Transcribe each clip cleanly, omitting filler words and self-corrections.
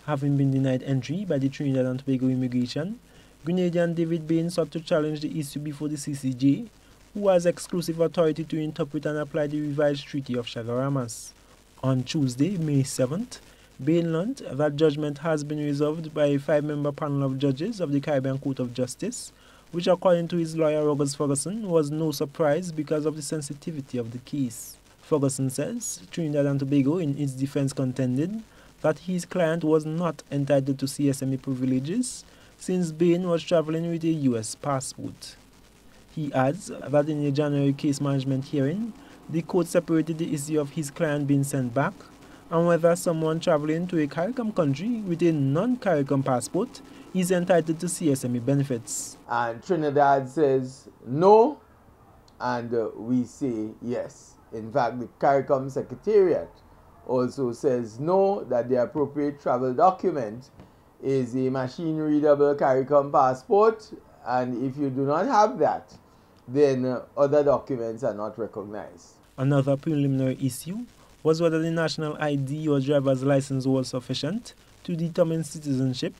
Having been denied entry by the Trinidad and Tobago immigration, Grenadian David Bain sought to challenge the issue before the CCJ, who has exclusive authority to interpret and apply the revised Treaty of Chagaramas. On Tuesday, May 7th, Bain learned that judgment has been reserved by a 5-member panel of judges of the Caribbean Court of Justice, which according to his lawyer Rogers Ferguson was no surprise because of the sensitivity of the case. Ferguson says Trinidad and Tobago in its defense contended that his client was not entitled to CSMA privileges since Bain was traveling with a US passport. He adds that in a January case management hearing, the court separated the issue of his client being sent back and whether someone traveling to a CARICOM country with a non-CARICOM passport is entitled to CSMA benefits. And Trinidad says no, and we say yes. In fact, the CARICOM Secretariat also says no, that the appropriate travel document is a machine-readable CARICOM passport, and if you do not have that, then other documents are not recognized. Another preliminary issue was whether the national ID or driver's license was sufficient to determine citizenship,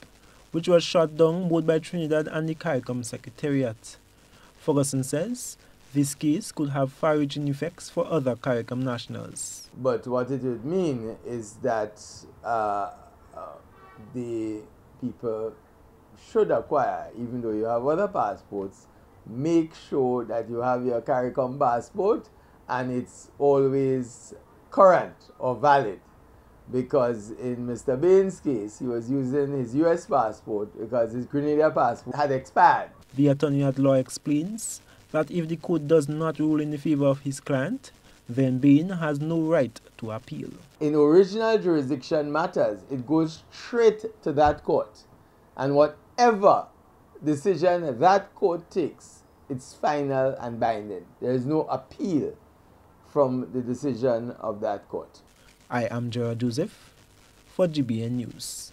which was shot down both by Trinidad and the CARICOM Secretariat. Ferguson says this case could have far-reaching effects for other CARICOM nationals. But what it would mean is that the people should acquire, even though you have other passports, make sure that you have your CARICOM passport and it's always current or valid. Because in Mr. Bain's case, he was using his US passport because his Grenadian passport had expired. The attorney at law explains that if the court does not rule in the favor of his client, then Bain has no right to appeal. In original jurisdiction matters, it goes straight to that court. And whatever decision that court takes, it's final and binding. There is no appeal from the decision of that court. I am Gerard Joseph for GBN News.